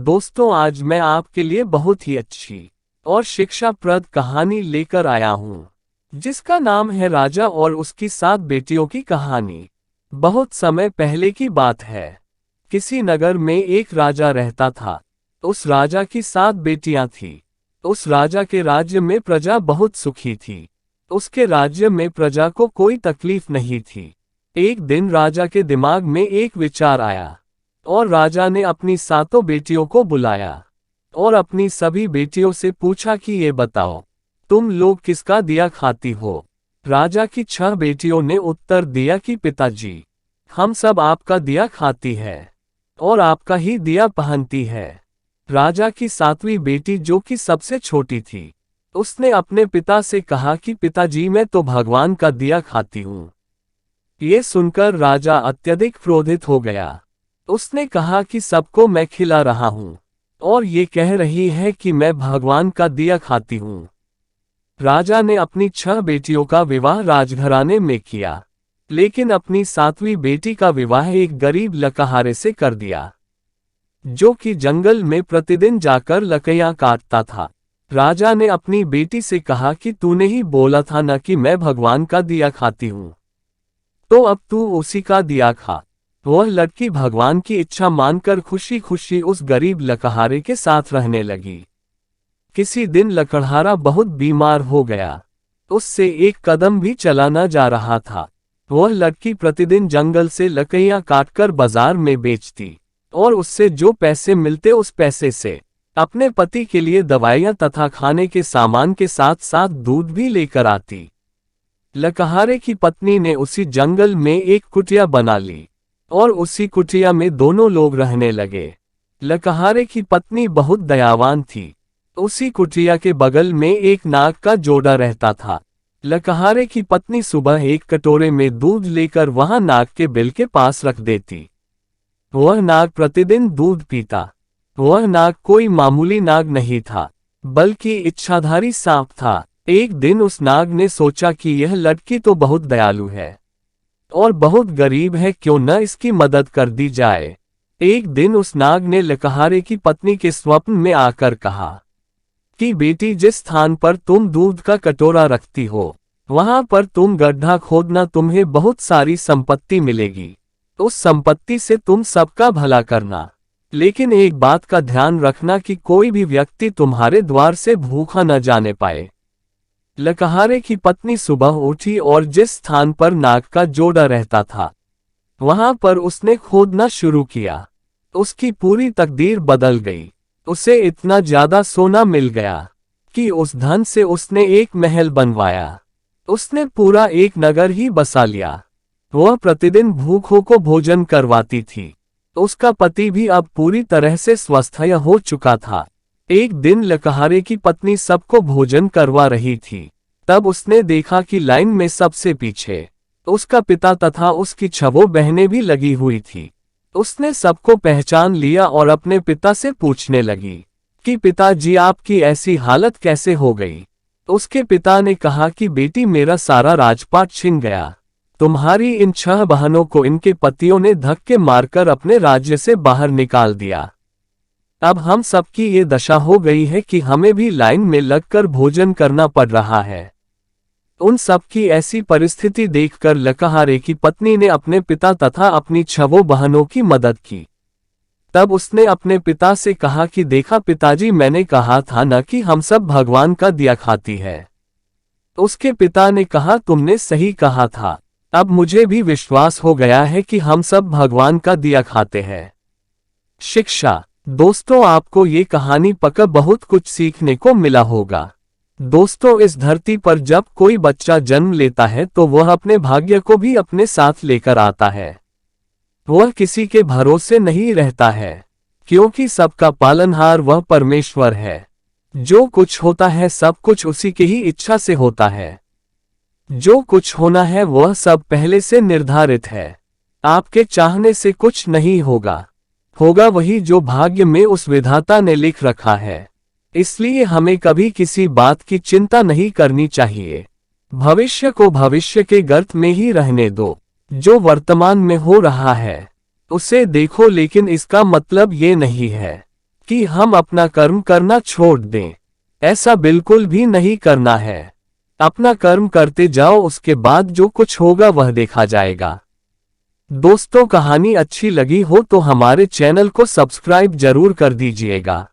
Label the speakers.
Speaker 1: दोस्तों, आज मैं आपके लिए बहुत ही अच्छी और शिक्षाप्रद कहानी लेकर आया हूँ, जिसका नाम है राजा और उसकी 7 बेटियों की कहानी। बहुत समय पहले की बात है। किसी नगर में एक राजा रहता था। उस राजा की 7 बेटियां थीं। उस राजा के राज्य में प्रजा बहुत सुखी थी। उसके राज्य में प्रजा को कोई तकलीफ नहीं थी। एक दिन राजा के दिमाग में एक विचार आया और राजा ने अपनी 7 बेटियों को बुलाया और अपनी सभी बेटियों से पूछा कि ये बताओ, तुम लोग किसका दिया खाती हो। राजा की 6 बेटियों ने उत्तर दिया कि पिताजी, हम सब आपका दिया खाती है और आपका ही दिया पहनती है। राजा की 7वीं बेटी, जो कि सबसे छोटी थी, उसने अपने पिता से कहा कि पिताजी, मैं तो भगवान का दिया खाती हूँ। ये सुनकर राजा अत्यधिक क्रोधित हो गया। उसने कहा कि सबको मैं खिला रहा हूँ और ये कह रही है कि मैं भगवान का दिया खाती हूँ। राजा ने अपनी 6 बेटियों का विवाह राजघराने में किया, लेकिन अपनी 7वीं बेटी का विवाह एक गरीब लकहारे से कर दिया, जो कि जंगल में प्रतिदिन जाकर लकड़ियां काटता था। राजा ने अपनी बेटी से कहा कि तूने ही बोला था ना कि मैं भगवान का दिया खाती हूँ, तो अब तू उसी का दिया खा। वह लड़की भगवान की इच्छा मानकर खुशी खुशी उस गरीब लकड़हारे के साथ रहने लगी। किसी दिन लकड़हारा बहुत बीमार हो गया। उससे एक कदम भी चला न जा रहा था। वह लड़की प्रतिदिन जंगल से लकड़ियां काटकर बाजार में बेचती और उससे जो पैसे मिलते उस पैसे से अपने पति के लिए दवाइयां तथा खाने के सामान के साथ साथ दूध भी लेकर आती। लकड़हारे की पत्नी ने उसी जंगल में एक कुटिया बना ली और उसी कुटिया में दोनों लोग रहने लगे। लकड़हारे की पत्नी बहुत दयावान थी। उसी कुटिया के बगल में एक नाग का जोड़ा रहता था। लकड़हारे की पत्नी सुबह एक कटोरे में दूध लेकर वहां नाग के बिल के पास रख देती। वह नाग प्रतिदिन दूध पीता। वह नाग कोई मामूली नाग नहीं था, बल्कि इच्छाधारी सांप था। एक दिन उस नाग ने सोचा कि यह लड़की तो बहुत दयालु है और बहुत गरीब है, क्यों न इसकी मदद कर दी जाए। एक दिन उस नाग ने लकड़हारे की पत्नी के स्वप्न में आकर कहा कि बेटी, जिस स्थान पर तुम दूध का कटोरा रखती हो, वहां पर तुम गड्ढा खोदना, तुम्हें बहुत सारी संपत्ति मिलेगी। उस संपत्ति से तुम सबका भला करना, लेकिन एक बात का ध्यान रखना कि कोई भी व्यक्ति तुम्हारे द्वार से भूखा न जाने पाए। लकड़हारे की पत्नी सुबह उठी और जिस स्थान पर नाग का जोड़ा रहता था, वहां पर उसने खोदना शुरू किया। उसकी पूरी तकदीर बदल गई। उसे इतना ज्यादा सोना मिल गया कि उस धन से उसने एक महल बनवाया। उसने पूरा एक नगर ही बसा लिया। वह प्रतिदिन भूखों को भोजन करवाती थी। उसका पति भी अब पूरी तरह से स्वस्थ हो चुका था। एक दिन लकड़हारे की पत्नी सबको भोजन करवा रही थी। तब उसने देखा कि लाइन में सबसे पीछे उसका पिता तथा उसकी 6 बहनें भी लगी हुई थी। उसने सबको पहचान लिया और अपने पिता से पूछने लगी कि पिताजी, आपकी ऐसी हालत कैसे हो गई। उसके पिता ने कहा कि बेटी, मेरा सारा राजपाट छिन गया। तुम्हारी इन 6 बहनों को इनके पतियों ने धक्के मारकर अपने राज्य से बाहर निकाल दिया। अब हम सबकी ये दशा हो गई है कि हमें भी लाइन में लगकर भोजन करना पड़ रहा है। उन सबकी ऐसी परिस्थिति देखकर लकड़हारे की पत्नी ने अपने पिता तथा अपनी 6 बहनों की मदद की। तब उसने अपने पिता से कहा कि देखा पिताजी, मैंने कहा था न कि हम सब भगवान का दिया खाती है। उसके पिता ने कहा, तुमने सही कहा था। अब मुझे भी विश्वास हो गया है कि हम सब भगवान का दिया खाते हैं। शिक्षा। दोस्तों, आपको ये कहानी पक्का बहुत कुछ सीखने को मिला होगा। दोस्तों, इस धरती पर जब कोई बच्चा जन्म लेता है तो वह अपने भाग्य को भी अपने साथ लेकर आता है। वह किसी के भरोसे नहीं रहता है, क्योंकि सबका पालनहार वह परमेश्वर है। जो कुछ होता है सब कुछ उसी की ही इच्छा से होता है। जो कुछ होना है वह सब पहले से निर्धारित है। आपके चाहने से कुछ नहीं होगा। होगा वही जो भाग्य में उस विधाता ने लिख रखा है। इसलिए हमें कभी किसी बात की चिंता नहीं करनी चाहिए। भविष्य को भविष्य के गर्त में ही रहने दो। जो वर्तमान में हो रहा है उसे देखो, लेकिन इसका मतलब ये नहीं है कि हम अपना कर्म करना छोड़ दें। ऐसा बिल्कुल भी नहीं करना है। अपना कर्म करते जाओ, उसके बाद जो कुछ होगा वह देखा जाएगा। दोस्तों, कहानी अच्छी लगी हो तो हमारे चैनल को सब्सक्राइब जरूर कर दीजिएगा।